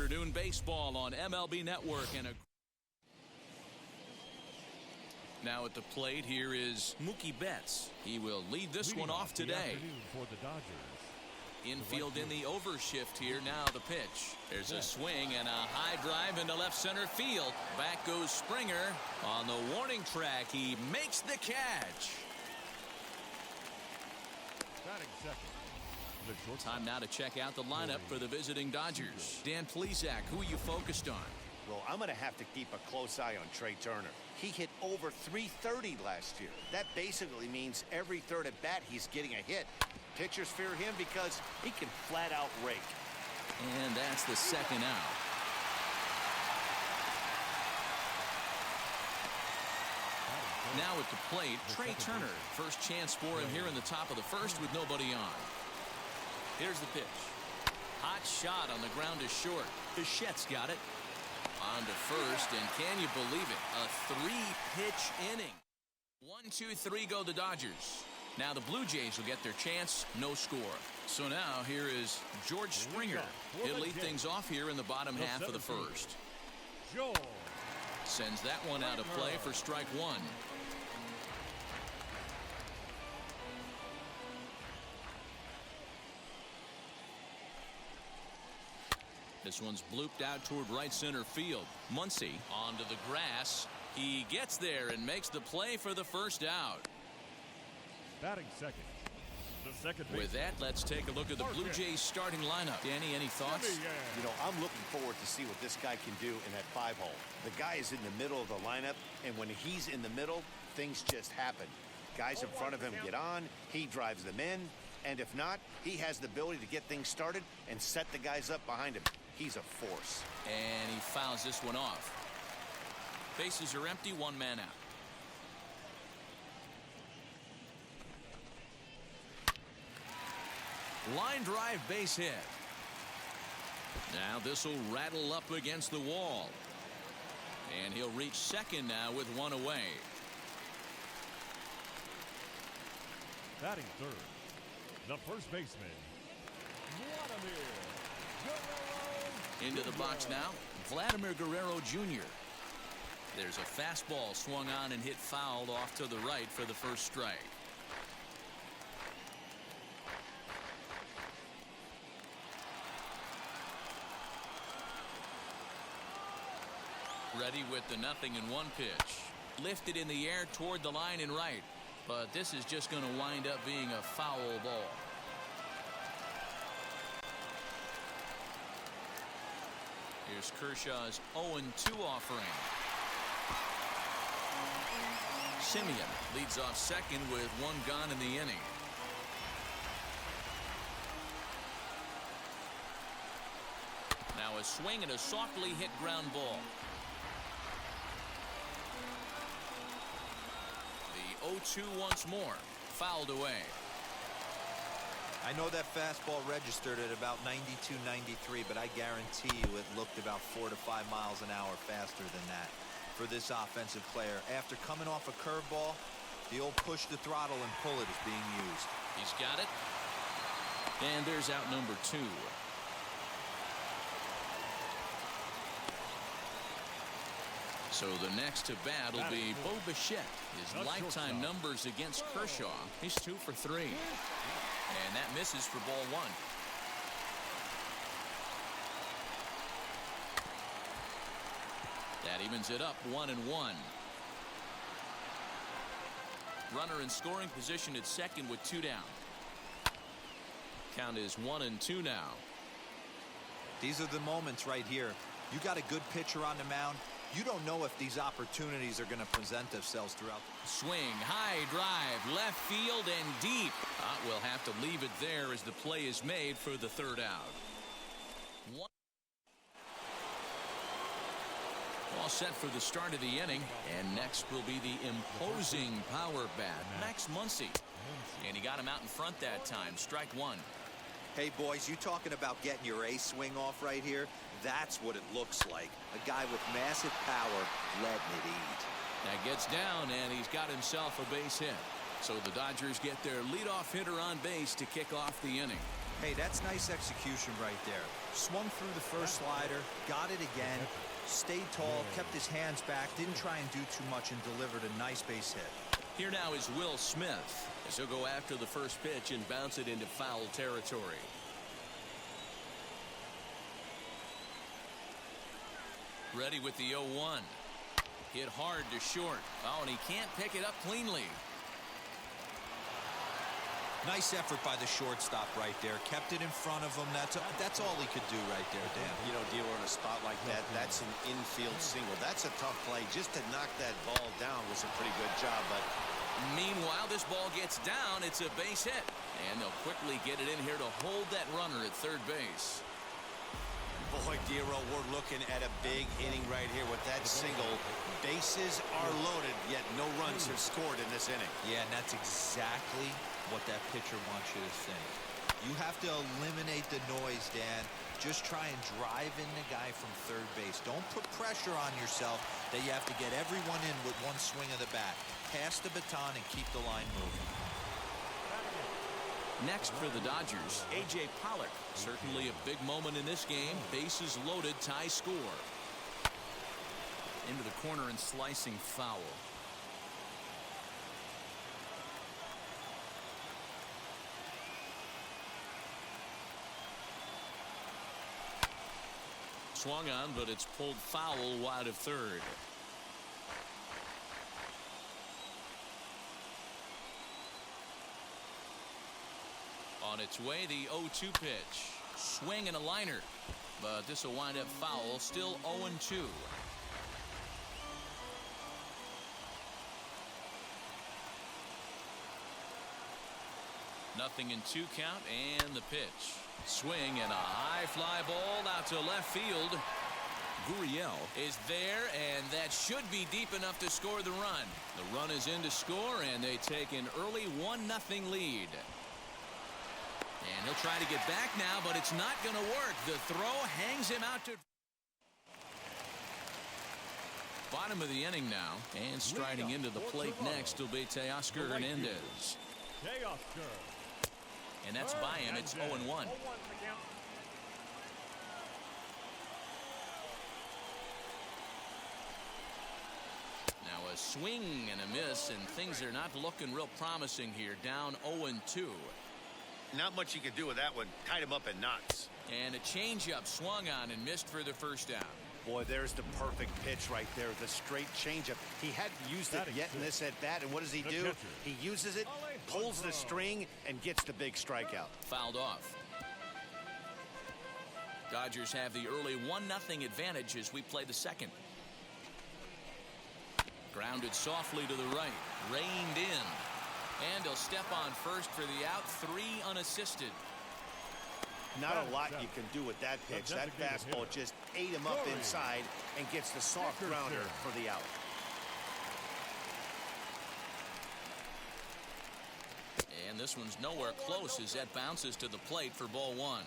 afternoon baseball on MLB Network. And now at the plate, here is Mookie Betts. He will lead this one off today. For the Dodgers. Infield in the overshift here. Now the pitch. There's a swing and a high drive into left center field. Back goes Springer. On the warning track, he makes the catch. Batting second. Time now to check out the lineup for the visiting Dodgers. Dan Plesac, who are you focused on? Well, I'm going to have to keep a close eye on Trey Turner. He hit over .330 last year. That basically means every third at bat he's getting a hit. Pitchers fear him because he can flat out rake. And that's the second out. Now at the plate, Trey Turner. First chance for him here in the top of the first with nobody on. Here's the pitch. Hot shot on the ground is short. Bichette's got it. On to first, and can you believe it? A three-pitch inning. 1-2-3 go the Dodgers. Now the Blue Jays will get their chance. No score. So now here is George Springer. He'll lead things off here in the bottom half of the first. Sends that one out of play for strike one. This one's blooped out toward right center field. Muncy onto the grass. He gets there and makes the play for the first out. Batting second. The second With that, let's take a look at the Blue Jays starting lineup. Danny, any thoughts? You know, I'm looking forward to see what this guy can do in that 5-hole. The guy is in the middle of the lineup, and when he's in the middle, things just happen. Guys in front of him get on, he drives them in, and if not, he has the ability to get things started and set the guys up behind him. He's a force. And he fouls this one off. Bases are empty, one man out. Line drive base hit. Now this will rattle up against the wall. And he'll reach second now with one away. Batting third. The first baseman. Into the box now, Vladimir Guerrero Jr. There's a fastball swung on and hit fouled off to the right for the first strike. Ready with the 0-1 pitch. Lifted in the air toward the line and right. But this is just going to wind up being a foul ball. Here's Kershaw's 0-2 offering. Simeon leads off second with one gone in the inning. Now a swing and a softly hit ground ball. The 0-2 once more. Fouled away. I know that fastball registered at about 92, 93, but I guarantee you it looked about 4 to 5 miles an hour faster than that for this offensive player. After coming off a curveball, the old push the throttle and pull it is being used. He's got it. And there's out number 2. So the next to bat will be Bo Bichette. His lifetime numbers against Kershaw. He's 2 for 3. And that misses for ball 1. That evens it up 1-1. Runner in scoring position at second with 2 down. Count is 1-2 now. These are the moments right here. You got a good pitcher on the mound. You don't know if these opportunities are going to present themselves throughout. Swing, high drive, left field and deep. We'll have to leave it there as the play is made for the third out. All set for the start of the inning. And next will be the imposing power bat, Max Muncy. And he got him out in front that time. Strike 1. Hey, boys, you talking about getting your ace swing off right here? That's what it looks like. A guy with massive power letting it eat. That gets down, and he's got himself a base hit. So the Dodgers get their leadoff hitter on base to kick off the inning. Hey, that's nice execution right there. Swung through the first slider, got it again, stayed tall, kept his hands back, didn't try and do too much, and delivered a nice base hit. Here now is Will Smith, as he'll go after the first pitch and bounce it into foul territory. Ready with the 0-1. Hit hard to short. Oh, and he can't pick it up cleanly. Nice effort by the shortstop right there. Kept it in front of him. That's all he could do right there, Dan. You know, dealer in a spot like that, that's an infield single. That's a tough play. Just to knock that ball down was a pretty good job. But meanwhile, this ball gets down. It's a base hit. And they'll quickly get it in here to hold that runner at third base. boy, Dero, we're looking at a big inning right here with that single. Bases are loaded, yet no runs have scored in this inning. Yeah, and that's exactly what that pitcher wants you to think. You have to eliminate the noise, Dan. Just try and drive in the guy from third base. Don't put pressure on yourself that you have to get everyone in with one swing of the bat. Pass the baton and keep the line moving. Next for the Dodgers, A.J. Pollock. Certainly a big moment in this game. Bases loaded, tie score. Into the corner and slicing foul. Swung on, but it's pulled foul wide of third. On its way, the 0-2 pitch. Swing and a liner. But this will wind up foul. Still 0-2. Nothing in 2 count, and the pitch. Swing and a high fly ball out to left field. Gurriel is there, and that should be deep enough to score the run. The run is in to score, and they take an early 1-0 lead. And he'll try to get back now, but it's not going to work. The throw hangs him out to bottom of the inning now. And striding into the plate next will be Teoscar Hernandez. And that's by him. It's 0-1. Now a swing and a miss, and things are not looking real promising here. Down 0-2. Not much you can do with that one. Tied him up in knots. And a changeup swung on and missed for the first down. Boy, there's the perfect pitch right there. The straight changeup. He hadn't used it yet in this at bat, and what does he do? He uses it, pulls the string, and gets the big strikeout. Fouled off. Dodgers have the early 1-0 advantage as we play the second. Grounded softly to the right. Reined in. And he'll step on first for the out. 3 unassisted. Not a lot you can do with that pitch. That fastball just ate him up inside and gets the soft grounder for the out. And this one's nowhere close as that bounces to the plate for ball 1.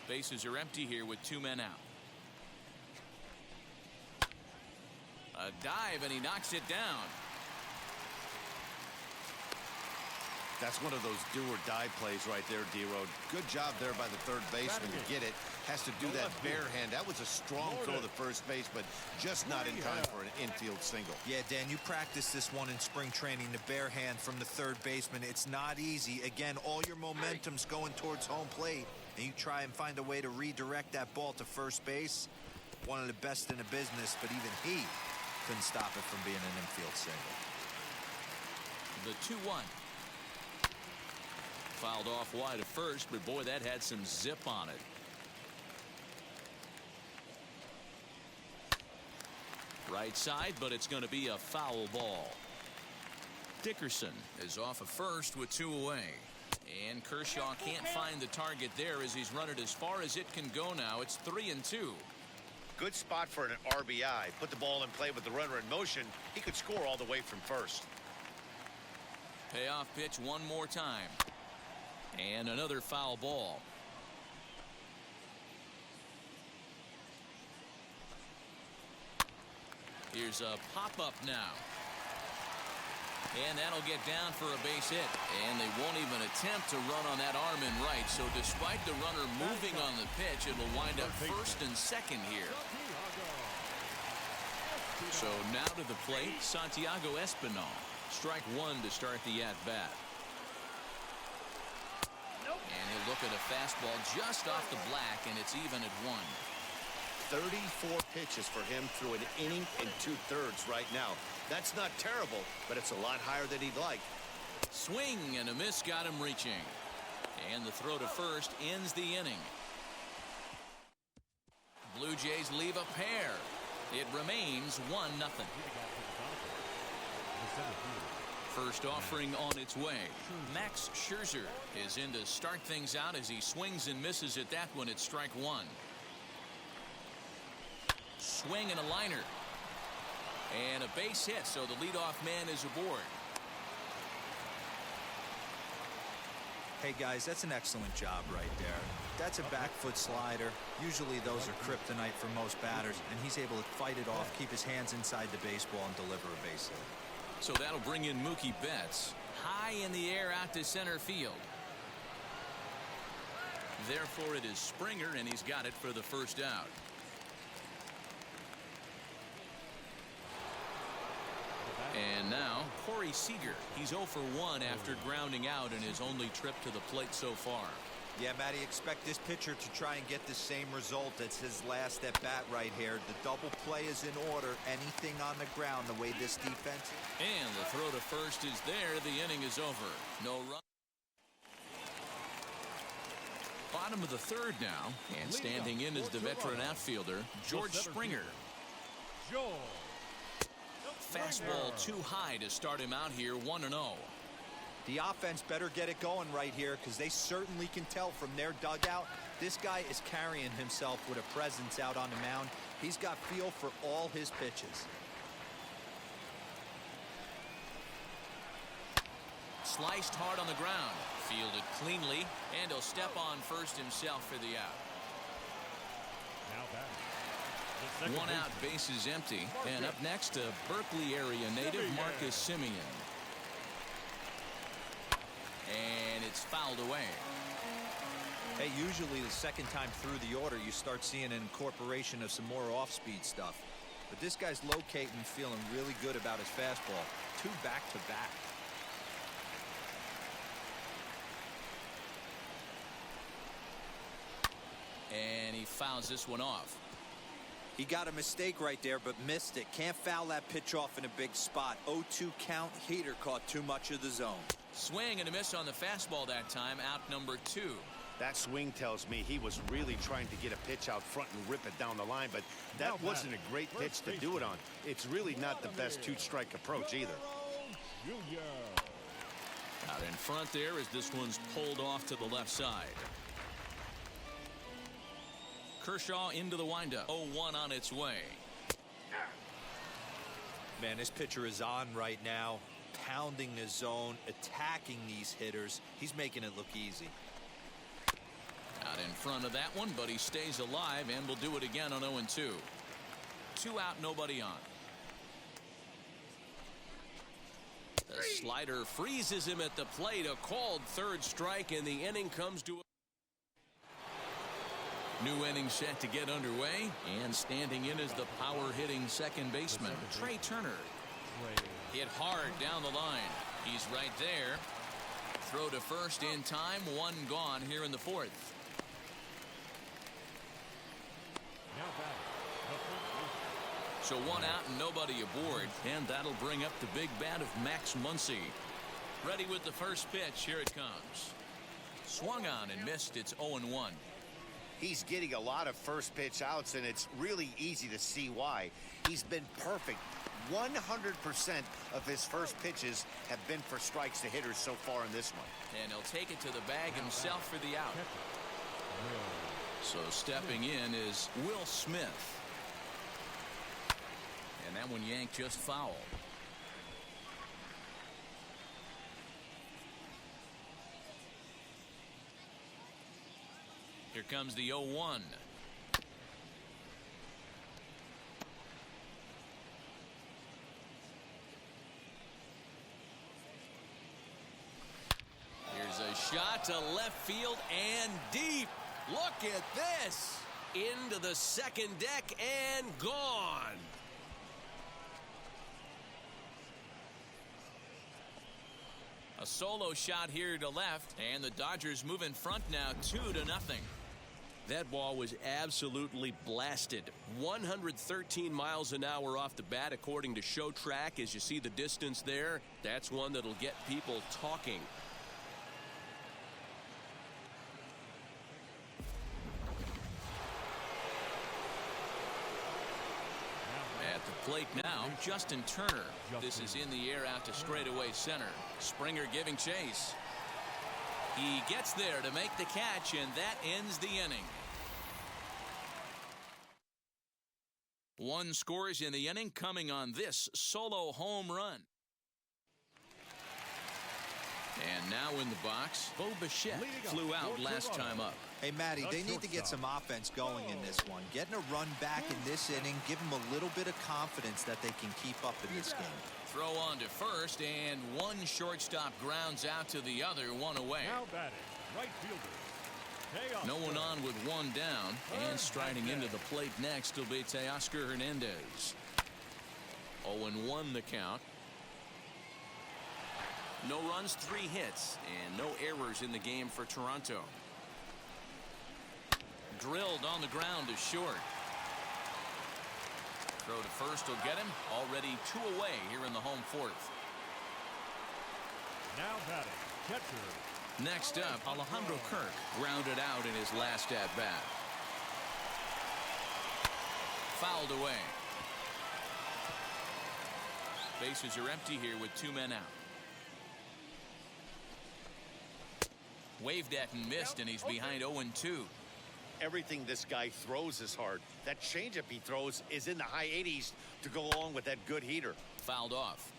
Bases are empty here with 2 men out. A dive, and he knocks it down. That's one of those do-or-die plays right there, D-Road. Good job there by the third baseman to get it. Has to do that bare hand. That was a strong throw to first base, but just not in time for an infield single. Yeah, Dan, you practiced this one in spring training, the bare hand from the third baseman. It's not easy. Again, all your momentum's going towards home plate, and you try and find a way to redirect that ball to first base. One of the best in the business, but even he couldn't stop it from being an infield single. The 2-1. Fouled off wide at first, but boy, that had some zip on it. Right side, but it's going to be a foul ball. Dickerson is off of first with 2 away. And Kershaw can't find the target there as he's run it as far as it can go now. It's 3-2. Good spot for an RBI. Put the ball in play with the runner in motion. He could score all the way from first. Payoff pitch one more time. And another foul ball. Here's a pop-up now. And that'll get down for a base hit. And they won't even attempt to run on that arm in right. So despite the runner moving on the pitch, it will wind up first and second here. So now to the plate, Santiago Espinal. Strike one to start the at-bat. And he'll look at a fastball just off the black, and it's even at 1. 34 pitches for him through an inning and 2/3 right now. That's not terrible, but it's a lot higher than he'd like. Swing and a miss got him reaching. And the throw to first ends the inning. Blue Jays leave a pair. It remains 1-0. First offering on its way. Max Scherzer is in to start things out as he swings and misses at that one at strike one. Swing and a liner. And a base hit, so the leadoff man is aboard. Hey guys, that's an excellent job right there. That's a back foot slider. Usually those are kryptonite for most batters, and he's able to fight it off, keep his hands inside the baseball, and deliver a base hit. So that'll bring in Mookie Betts. High in the air out to center field. Therefore, it is Springer, and he's got it for the first out. And now, Corey Seager. He's 0 for 1 after grounding out in his only trip to the plate so far. Yeah, Matty, expect this pitcher to try and get the same result as his last at bat right here. The double play is in order. Anything on the ground, the way this defense. And the throw to first is there. The inning is over. No run. Bottom of the third now. And standing in is the veteran outfielder, George Springer. Fastball too high to start him out here, 1-0. The offense better get it going right here, because they certainly can tell from their dugout this guy is carrying himself with a presence out on the mound. He's got feel for all his pitches. Sliced hard on the ground, fielded cleanly, and he'll step on first himself for the out. One out, bases empty. And up next, a Berkeley area native, Marcus Simeon. And it's fouled away. Hey, usually the second time through the order, you start seeing an incorporation of some more off-speed stuff. But this guy's locating, feeling really good about his fastball. 2 back-to-back. And he fouls this one off. He got a mistake right there, but missed it. Can't foul that pitch off in a big spot. 0-2 count. Heater caught too much of the zone. Swing and a miss on the fastball that time. Out number 2. That swing tells me he was really trying to get a pitch out front and rip it down the line, but that wasn't a great pitch to do it on. It's really not the best 2-strike approach either. Out in front there as this one's pulled off to the left side. Kershaw into the windup. 0-1 on its way. Man, this pitcher is on right now, pounding the zone, attacking these hitters. He's making it look easy. Out in front of that one, but he stays alive and will do it again on 0-2. 2 out, nobody on. The slider freezes him at the plate. A called third strike, and the inning comes to a new inning set to get underway, and standing in is the power-hitting second baseman, Trey Turner. Hit hard down the line. He's right there. Throw to first in time. 1 gone here in the 4th. So 1 out and nobody aboard, and that'll bring up the big bat of Max Muncy. Ready with the first pitch. Here it comes. Swung on and missed. It's 0-1. He's getting a lot of first pitch outs, and it's really easy to see why. He's been perfect. 100% of his first pitches have been for strikes to hitters so far in this one. And he'll take it to the bag himself for the out. So stepping in is Will Smith. And that one yanked just foul. Here comes the 0-1. shot to left field and deep. Look at this. Into the second deck and gone. A solo shot here to left, and the Dodgers move in front now 2-0. That ball was absolutely blasted. 113 miles an hour off the bat, according to Show Track. As you see the distance there, that's one that'll get people talking. At the plate now, Justin Turner. This is in the air out to straightaway center. Springer giving chase. He gets there to make the catch, and that ends the inning. One scores in the inning coming on this solo home run. And now in the box, Bo Bichette flew out last time up. Hey, Matty, they need to get some offense going in this one. Getting a run back in this inning, give them a little bit of confidence that they can keep up in this game. Throw on to first, and one shortstop grounds out to the other, one away. Now batting, right fielder. No one on with one down, and striding into the plate next will be Teoscar Hernandez. 0-1 the count. No runs, 3 hits, and no errors in the game for Toronto. Drilled on the ground is short. Throw to first will get him. Already 2 away here in the home fourth. Now batting, catcher. Next up, Alejandro Kirk grounded out in his last at bat. Fouled away. Bases are empty here with 2 men out. Waved at and missed, and he's behind 0-2. Everything this guy throws is hard. That changeup he throws is in the high 80s to go along with that good heater. Fouled off.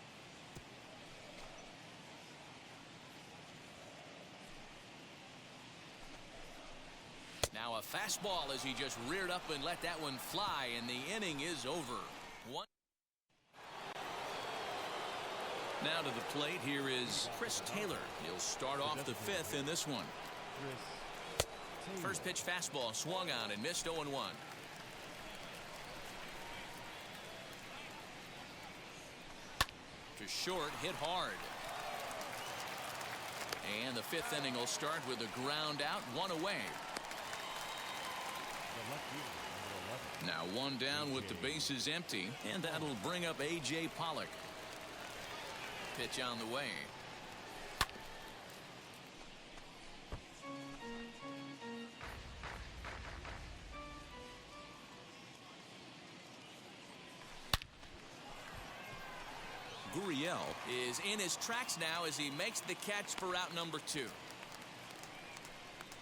Now a fastball as he just reared up and let that one fly, and the inning is over. Now to the plate, here is Chris Taylor. He'll start off the 5th in this one. First pitch fastball swung on and missed 0-1. To short, hit hard. And the 5th inning will start with a ground out, 1 away. Now 1 down with the bases empty, and that'll bring up A.J. Pollock. Pitch on the way. Gurriel is in his tracks now as he makes the catch for out number 2.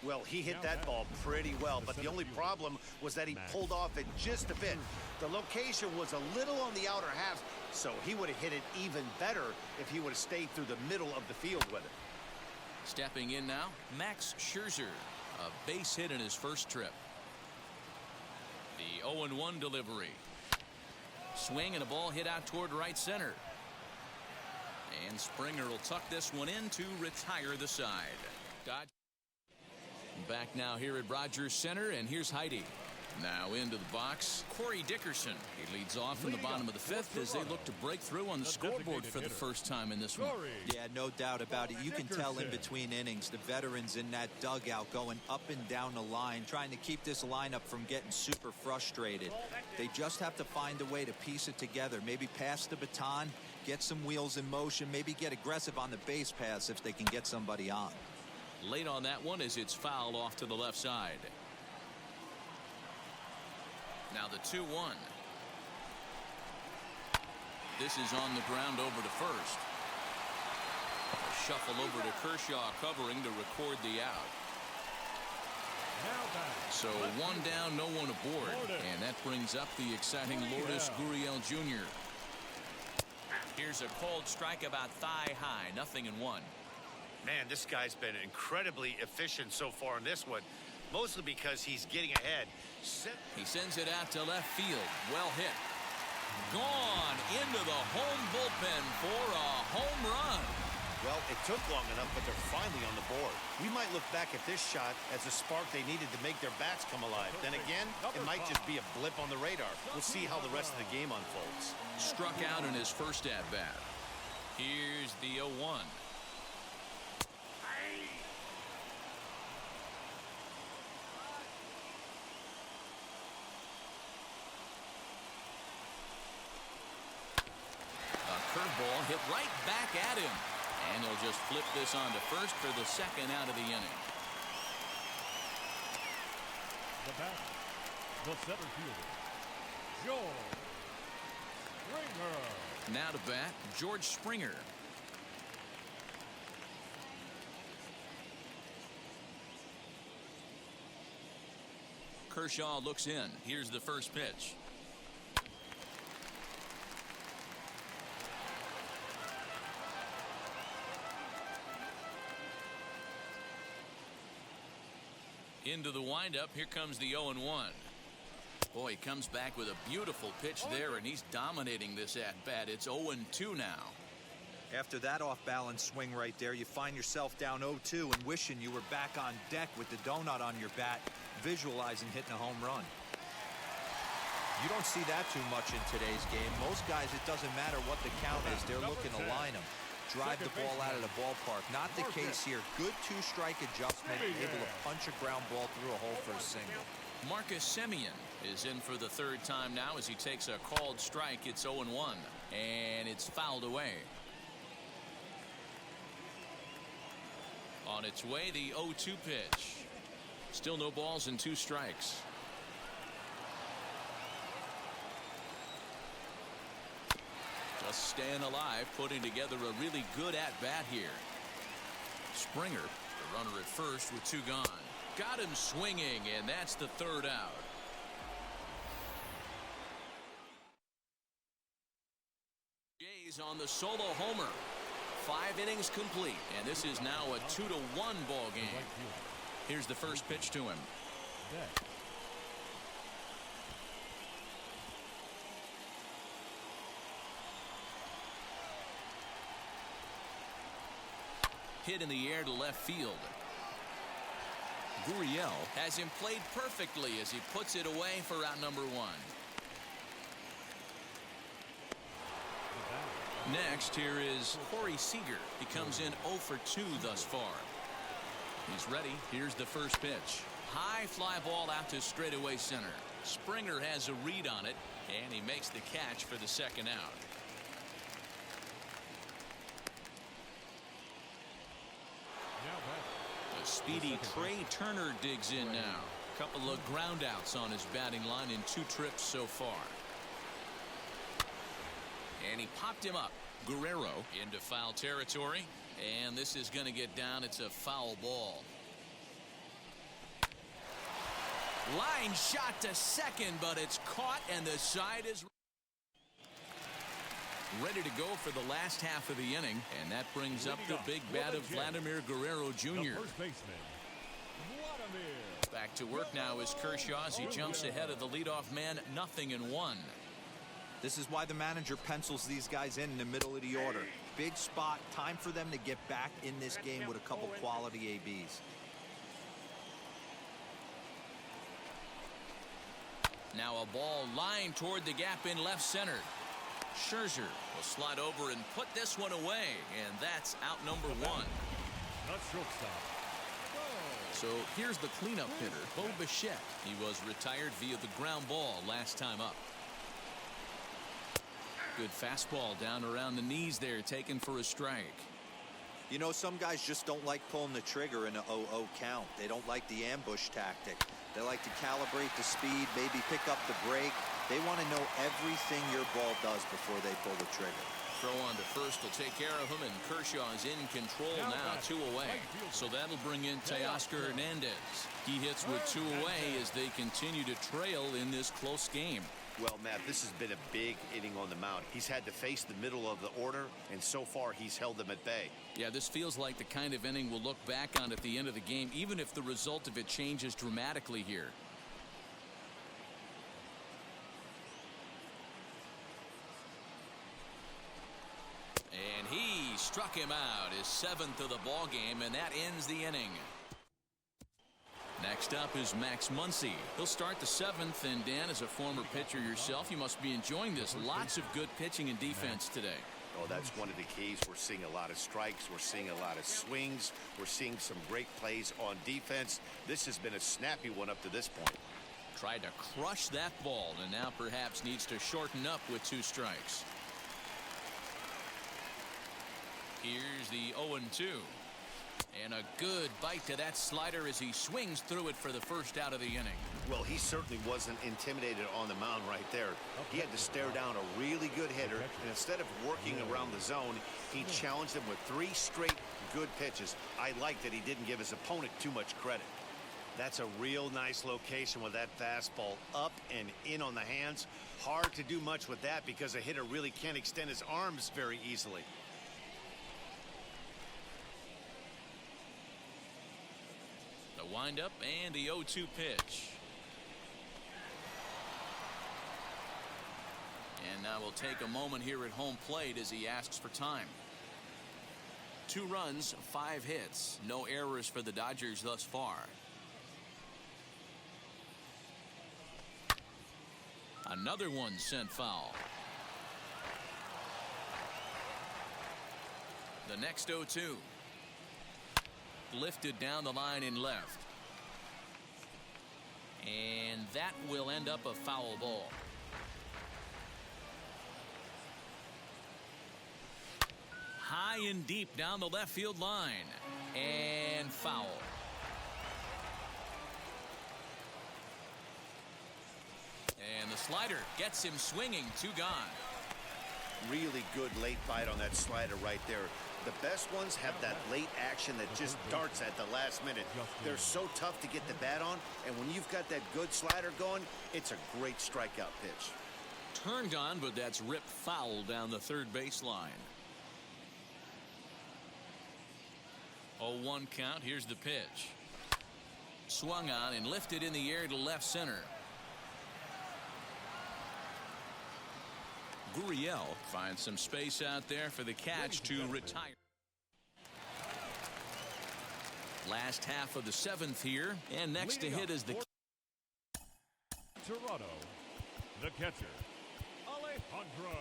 Well, he hit that ball pretty well, but the only problem was that he pulled off it just a bit. The location was a little on the outer half, so he would have hit it even better if he would have stayed through the middle of the field with it. Stepping in now, Max Scherzer. A base hit in his first trip. The 0-1 delivery. Swing and a ball hit out toward right center. And Springer will tuck this one in to retire the side. Dodge. Back now here at Rogers Center, and here's Heidi. Now into the box, Corey Dickerson. He leads off in the bottom of the 5th as they look to break through on the scoreboard for the first time in this one. Yeah, no doubt about it. You can tell in between innings, the veterans in that dugout going up and down the line, trying to keep this lineup from getting super frustrated. They just have to find a way to piece it together. Maybe pass the baton, get some wheels in motion, maybe get aggressive on the base paths if they can get somebody on. Late on that one as it's fouled off to the left side. Now the 2-1. This is on the ground over to first. A shuffle over to Kershaw covering to record the out. So 1 down, no one aboard. And that brings up the exciting Lourdes Gurriel Jr. Here's a cold strike about thigh high, 0-1. Man, this guy's been incredibly efficient so far in this one, mostly because he's getting ahead. He sends it out to left field. Well hit. Gone into the home bullpen for a home run. Well, it took long enough, but they're finally on the board. We might look back at this shot as a spark they needed to make their bats come alive. Then again, it might just be a blip on the radar. We'll see how the rest of the game unfolds. Struck out in his first at-bat. Here's the 0-1. Curveball hit right back at him. And he'll just flip this on to first for the second out of the inning. The batter, the center fielder, George Springer. Now to bat, George Springer. Kershaw looks in. Here's the first pitch. Into the windup. Here comes the 0-1. Boy, he comes back with a beautiful pitch there, and he's dominating this at-bat. It's 0-2 now. After that off-balance swing right there, you find yourself down 0-2 and wishing you were back on deck with the donut on your bat, visualizing hitting a home run. You don't see that too much in today's game. Most guys, it doesn't matter what the count is. They're looking to line them, drive the ball out of the ballpark. Not the case here. Good two-strike adjustment, able to punch a ground ball through a hole for a single. Marcus Semien is in for the third time now as he takes a called strike. It's 0-1, and it's fouled away. On its way, the 0-2 pitch. Still no balls and 2 strikes. Just staying alive, putting together a really good at-bat here. Springer, the runner at first with 2 gone. Got him swinging, and that's the third out. Jays on the solo homer. 5 innings complete, and this is now a 2-1 ball game. Here's the first pitch to him. Hit in the air to left field. Gurriel has him played perfectly as he puts it away for out number 1. Next, here is Corey Seager. He comes in 0 for 2 thus far. He's ready. Here's the first pitch. High fly ball out to straightaway center. Springer has a read on it, and he makes the catch for the second out. A speedy Trey Turner digs in now. Couple of ground outs on his batting line in 2 trips so far. And he popped him up. Guerrero into foul territory, and this is going to get down. It's a foul ball. Line shot to second, but it's caught, and the side is ready to go for the last half of the inning, and that brings up the big bat of Vladimir Guerrero Jr. Back to work now is Kershaw as he jumps ahead of the leadoff man, 0-1. This is why the manager pencils these guys in the middle of the order. Big spot, time for them to get back in this game with a couple quality ABs. Now a ball lined toward the gap in left center. Scherzer will slide over and put this one away, and that's out number 1. So here's the cleanup hitter, Bo Bichette. He was retired via the ground ball last time up. Good fastball down around the knees there, taken for a strike. You know, some guys just don't like pulling the trigger in a 0-0 count. They don't like the ambush tactic. They like to calibrate the speed, maybe pick up the break. They want to know everything your ball does before they pull the trigger. Throw on to first will take care of him, and Kershaw is in control now, 2 away. So that'll bring in Teoscar Hernandez. He hits with 2 away as they continue to trail in this close game. Well, Matt, this has been a big inning on the mound. He's had to face the middle of the order, and so far he's held them at bay. Yeah, this feels like the kind of inning we'll look back on at the end of the game, even if the result of it changes dramatically here. And he Struck him out, his 7th of the ball game, and that ends the inning. Next up is Max Muncy. He'll start the 7th, and Dan, as a former pitcher yourself, you must be enjoying this. Lots of good pitching and defense today. Oh, that's one of the keys. We're seeing a lot of strikes. We're seeing a lot of swings. We're seeing some great plays on defense. This has been a snappy one up to this point. Tried to crush that ball, and now perhaps needs to shorten up with 2 strikes. Here's the 0-2. And a good bite to that slider as he swings through it for the first out of the inning. Well, he certainly wasn't intimidated on the mound right there. He had to stare down a really good hitter, and instead of working around the zone, he challenged him with 3 straight good pitches. I like that he didn't give his opponent too much credit. That's a real nice location with that fastball up and in on the hands. Hard to do much with that because a hitter really can't extend his arms very easily. The windup and the 0-2 pitch. And now we'll take a moment here at home plate as he asks for time. 2 runs, 5 hits. No errors for the Dodgers thus far. Another one sent foul. The next 0-2. Lifted down the line in left. And that will end up a foul ball. High and deep down the left field line. And foul. And the slider gets him swinging. 2 gone. Really good late bite on that slider right there. The best ones have that late action that just darts at the last minute. They're so tough to get the bat on, and when you've got that good slider going, it's a great strikeout pitch. Turned on, but that's ripped foul down the third baseline. 0-1 count. Here's the pitch. Swung on and lifted in the air to left center. Gurriel finds some space out there for the catch to retire. Last half of the 7th here, and next to hit is the Toronto, the catcher, Alejandro.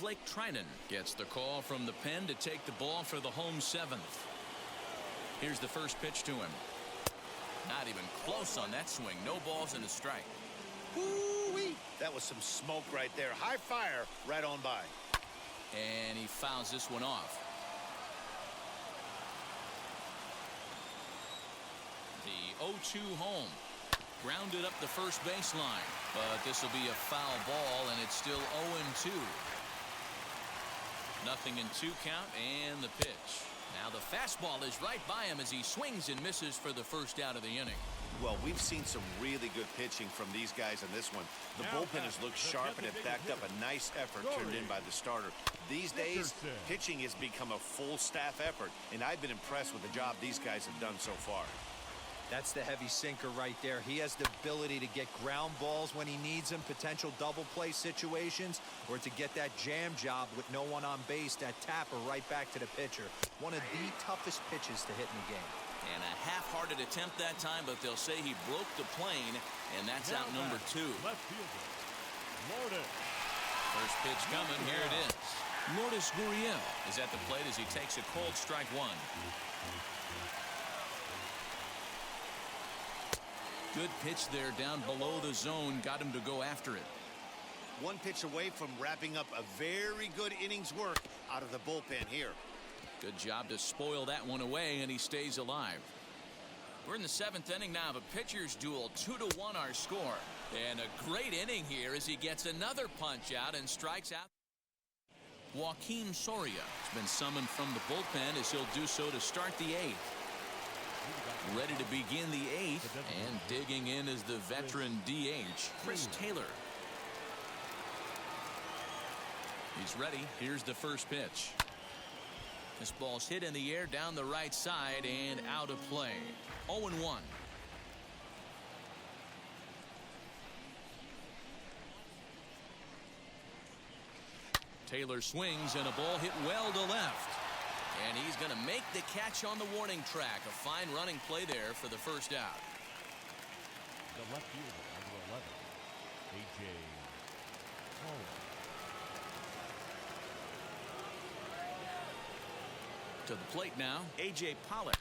Blake Trinan gets the call from the pen to take the ball for the home 7th. Here's the first pitch to him. Not even close on that swing. No balls and a strike. Woo-wee. That was some smoke right there. High fire right on by. And he fouls this one off. The 0-2 home. Grounded up the first baseline. But this will be a foul ball, and it's still 0-2. Nothing in 2 count, and the pitch. Now the fastball is right by him as he swings and misses for the first out of the inning. Well, we've seen some really good pitching from these guys in this one. The bullpen has looked sharp and have backed up a nice effort turned in by the starter. These days, pitching has become a full staff effort, and I've been impressed with the job these guys have done so far. That's the heavy sinker right there. He has the ability to get ground balls when he needs them, potential double play situations, or to get that jam job with no one on base, that tapper right back to the pitcher. One of the toughest pitches to hit in the game. And a half-hearted attempt that time, but they'll say he broke the plane, and that's out number 2. Left fielder, Lourdes. First pitch coming. Here it is. Lourdes Gurriel is at the plate as he takes a cold strike 1. Good pitch there down below the zone. Got him to go after it. One pitch away from wrapping up a very good innings work out of the bullpen here. Good job to spoil that one away, and he stays alive. We're in the 7th inning now of a pitcher's duel. 2-1 our score. And a great inning here as he gets another punch out and strikes out. Joaquin Soria has been summoned from the bullpen as he'll do so to start the 8th. Ready to begin the 8th, and digging in is the veteran DH, Chris Taylor. He's ready. Here's the first pitch. This ball's hit in the air down the right side and out of play. 0-1. Taylor swings, and a ball hit well to left. And he's going to make the catch on the warning track. A fine running play there for the first out. The left fielder, number 11, A.J. To the plate now, A.J. Pollock.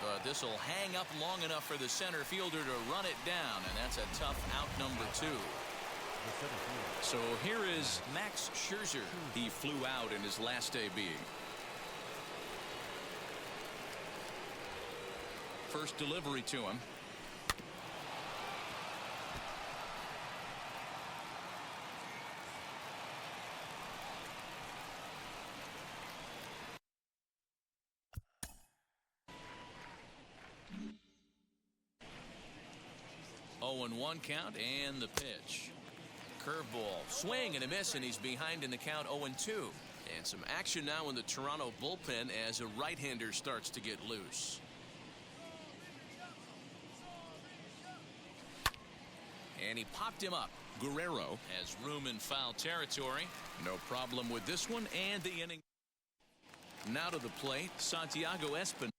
But this will hang up long enough for the center fielder to run it down, and that's a tough out number 2. So here is Max Scherzer. He flew out in his last AB. First delivery to him. Oh, and 1 count, and the pitch. Curveball, swing and a miss, and he's behind in the count 0-2. And some action now in the Toronto bullpen as a right-hander starts to get loose. And he popped him up. Guerrero has room in foul territory. No problem with this one, and the inning. Now to the plate, Santiago Espinal.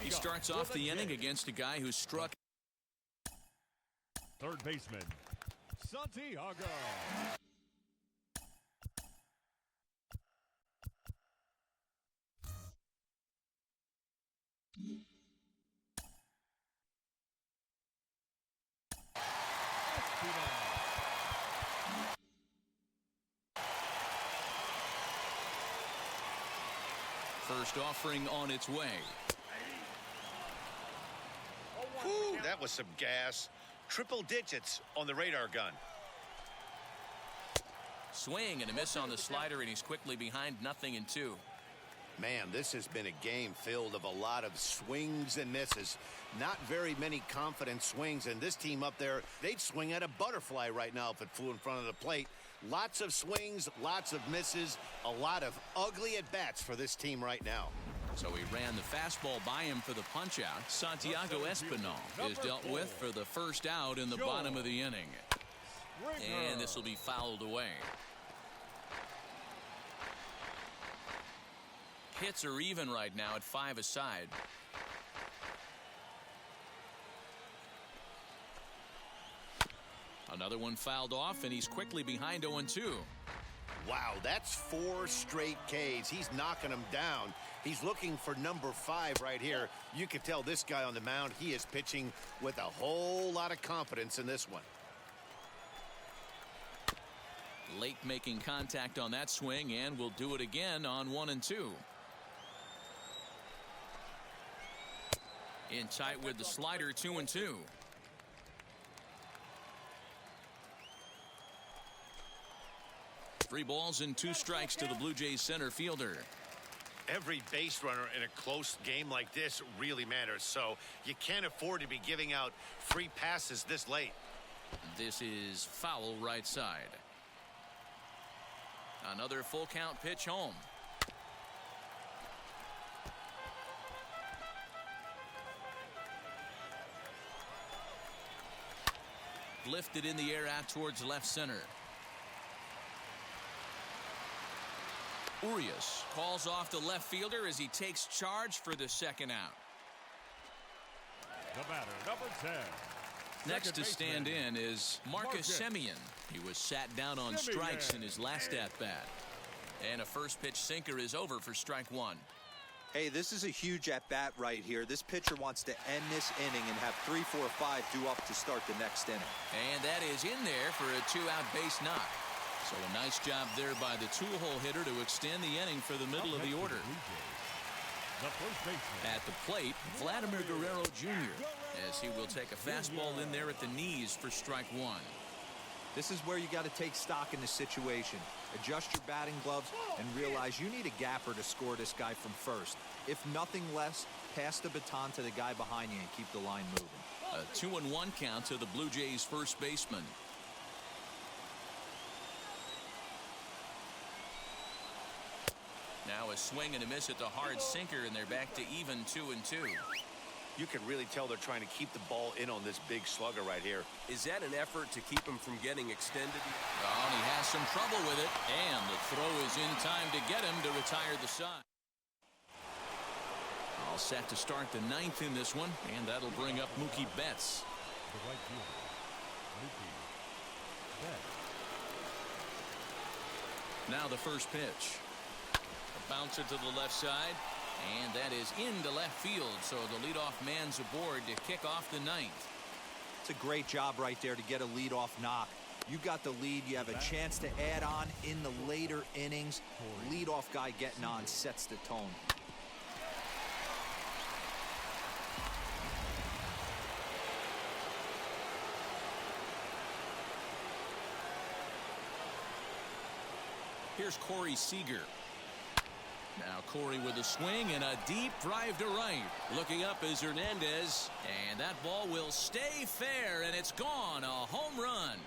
He starts off the inning against a guy who struck. Third baseman, Santiago. First offering on its way. Whew, that was some gas. Triple digits on the radar gun. Swing and a miss on the slider, and he's quickly behind 0-2. Man, this has been a game filled of a lot of swings and misses. Not very many confident swings, and this team up there, they'd swing at a butterfly right now if it flew in front of the plate. Lots of swings, lots of misses, a lot of ugly at-bats for this team right now. So he ran the fastball by him for the punch-out. Santiago Espinal is dealt with for the first out in the bottom of the inning. And this will be fouled away. Hits are even right now at 5 aside. Another one fouled off, and he's quickly behind 0-2. Wow, that's 4 straight Ks. He's knocking them down. He's looking for number 5 right here. You can tell this guy on the mound, he is pitching with a whole lot of confidence in this one. Late making contact on that swing, and will do it again on 1-2. In tight with the slider, 2-2. 3 balls and 2 strikes to the Blue Jays center fielder. Every base runner in a close game like this really matters, so you can't afford to be giving out free passes this late. This is foul right side. Another full count pitch home. Lifted in the air out towards left center. Urias calls off the left fielder as he takes charge for the second out. The batter, number 10. Next to stand in is Marcus Semien. He was sat down on strikes in his last at-bat. And a first pitch sinker is over for strike 1. Hey, this is a huge at-bat right here. This pitcher wants to end this inning and have 3, 4, 5 due up to start the next inning. And that is in there for a 2-out base knock. So a nice job there by the two-hole hitter to extend the inning for the middle of the order. At the plate, Vladimir Guerrero Jr. as he will take a fastball in there at the knees for strike 1. This is where you got to take stock in the situation. Adjust your batting gloves and realize you need a gapper to score this guy from first. If nothing less, pass the baton to the guy behind you and keep the line moving. A 2-1 count to the Blue Jays first baseman. Now a swing and a miss at the hard sinker, and they're back to even 2-2. You can really tell they're trying to keep the ball in on this big slugger right here. Is that an effort to keep him from getting extended? Oh, and he has some trouble with it, and the throw is in time to get him to retire the side. All set to start the ninth in this one, and that'll bring up Mookie Betts. The right fielder, Mookie Betts. Now the first pitch. A bouncer to the left side, and that is into left field, so the leadoff man's aboard to kick off the ninth. It's a great job right there to get a leadoff knock. You got the lead. You have a chance to add on in the later innings. Leadoff guy getting on sets the tone. Here's Corey Seager. Now Corey with a swing and a deep drive to right. Looking up is Hernandez, and that ball will stay fair, and it's gone. A home run.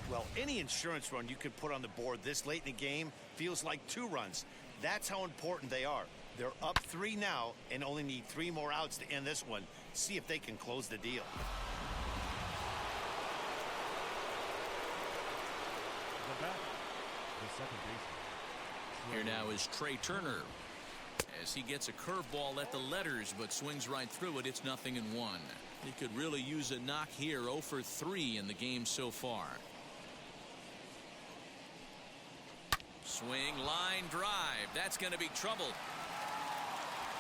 Well, any insurance run you could put on the board this late in the game feels like 2 runs. That's how important they are. They're up 3 now and only need 3 more outs to end this one. See if they can close the deal. The bat, the second baseman. Here now is Trey Turner as he gets a curveball at the letters, but swings right through it. It's 0-1. He could really use a knock here. 0 for 3 in the game so far. Swing, line drive. That's going to be trouble.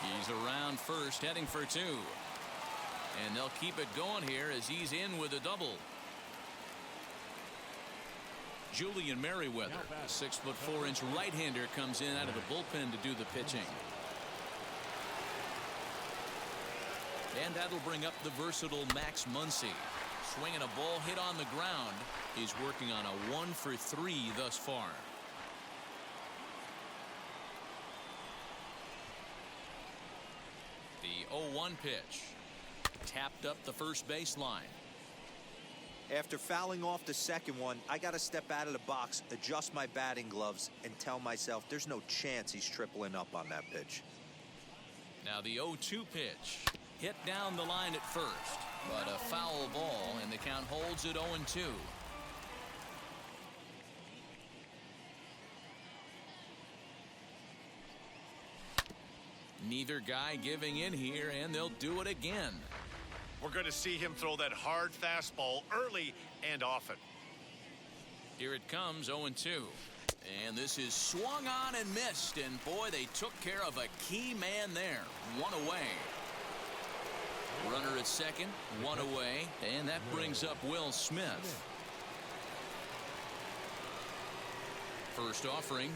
He's around first, heading for 2. And they'll keep it going here as he's in with a double. Julian Merriweather, a 6'4" right-hander, comes in out of the bullpen to do the pitching. And that'll bring up the versatile Max Muncy. Swinging a ball hit on the ground. He's working on a 1 for 3 thus far. The 0-1 pitch. Tapped up the first baseline. After fouling off the second one, I got to step out of the box, adjust my batting gloves, and tell myself there's no chance he's tripling up on that pitch. Now the 0-2 pitch. Hit down the line at first, but a foul ball, and the count holds at 0-2. Neither guy giving in here, and they'll do it again. We're going to see him throw that hard fastball early and often. Here it comes, 0-2. And this is swung on and missed, and boy, they took care of a key man there. 1 away. Runner at second, 1 away, and that brings up Will Smith. First offering.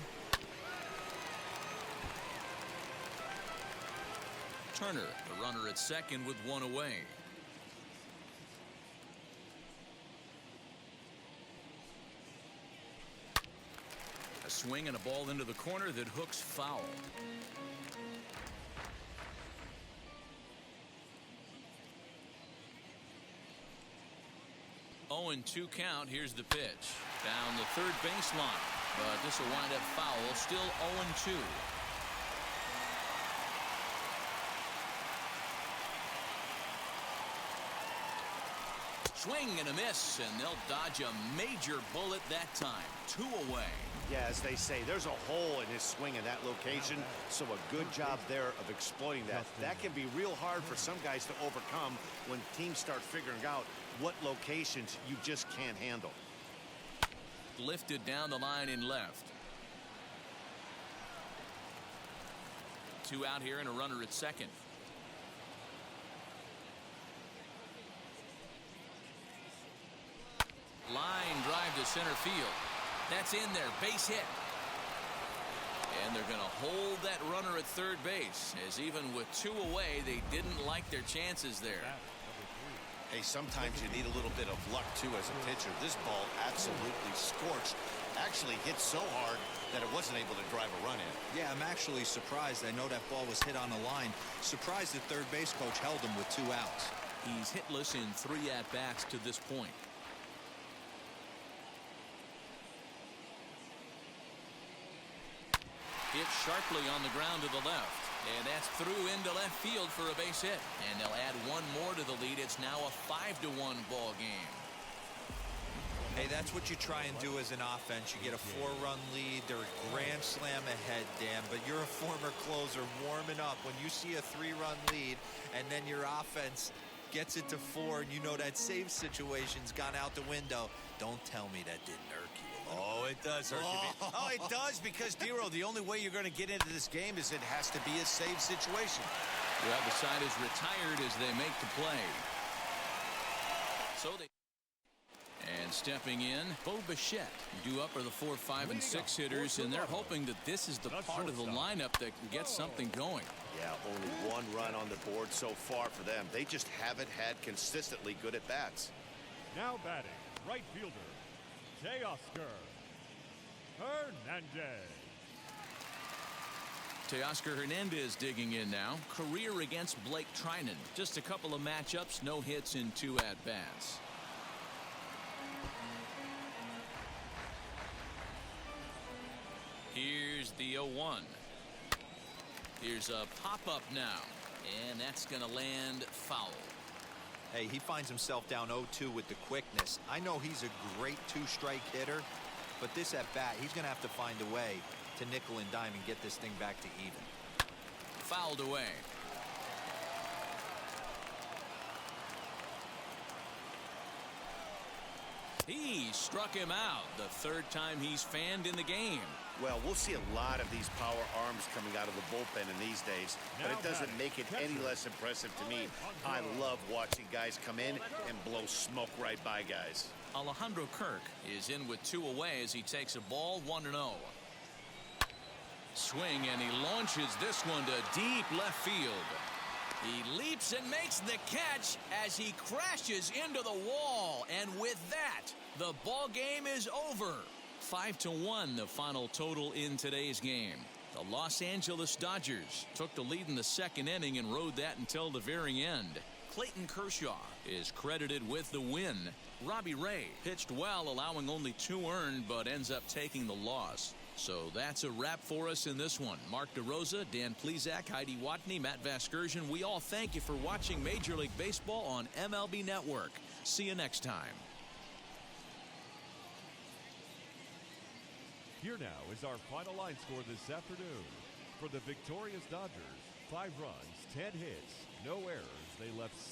Turner, the runner at second with 1 away. A swing and a ball into the corner that hooks foul. 0-2 count. Here's the pitch. Down the third baseline. But this will wind up foul. Still 0-2. Swing and a miss, and they'll dodge a major bullet that time. 2 away. Yeah, as they say, there's a hole in his swing in that location, so a good job there of exploiting that. That can be real hard for some guys to overcome when teams start figuring out what locations you just can't handle. Lifted down the line in left. 2 out here and a runner at second. Line drive to center field. That's in there. Base hit. And they're going to hold that runner at third base, as even with 2 away, they didn't like their chances there. Hey, sometimes you need a little bit of luck, too, as a pitcher. This ball absolutely scorched. Actually hit so hard that it wasn't able to drive a run in. Yeah, I'm actually surprised. I know that ball was hit on the line. Surprised the third base coach held him with 2 outs. He's hitless in 3 at-bats to this point. Hit sharply on the ground to the left. And that's through into left field for a base hit. And they'll add 1 more to the lead. It's now a 5-1 ball game. Hey, that's what you try and do as an offense. You get a 4-run lead. They're a grand slam ahead, Dan. But you're a former closer warming up. When you see a 3-run lead and then your offense gets it to 4 and you know that save situation's gone out the window, don't tell me that didn't irk you. Oh, it does hurt you. Oh, it does, because, Dero, the only way you're going to get into this game is it has to be a save situation. Well, the side is retired as they make the play. So they... And stepping in, Bo Bichette. Due up are the 4, 5, and 6 hitters, and they're hoping that this is the part of the lineup that can get something going. Yeah, only 1 run on the board so far for them. They just haven't had consistently good at-bats. Now batting, right fielder, Teoscar Hernandez. Teoscar Hernandez digging in now. Career against Blake Trinan. Just a couple of matchups, no hits in 2 at-bats. Here's the 0-1. Here's a pop-up now, and that's going to land foul. Hey, he finds himself down 0-2 with the quickness. I know he's a great 2-strike hitter, but this at bat, he's going to have to find a way to nickel and dime and get this thing back to even. Fouled away. He struck him out, the 3rd time he's fanned in the game. Well, we'll see a lot of these power arms coming out of the bullpen in these days, but it doesn't make it any less impressive to me. I love watching guys come in and blow smoke right by guys. Alejandro Kirk is in with 2 away as he takes a ball 1-0. Swing, and he launches this one to deep left field. He leaps and makes the catch as he crashes into the wall. And with that, the ball game is over. 5-1 the final total in today's game. The Los Angeles Dodgers took the lead in the 2nd inning and rode that until the very end. Clayton Kershaw is credited with the win. Robbie Ray pitched well, allowing only 2 earned, but ends up taking the loss. So that's a wrap for us in this one. Mark DeRosa, Dan Plesac, Heidi Watney, Matt Vasgersian. We all thank you for watching Major League Baseball on MLB Network. See you next time. Here now is our final line score this afternoon. For the victorious Dodgers, 5 runs, 10 hits, no errors. They left 6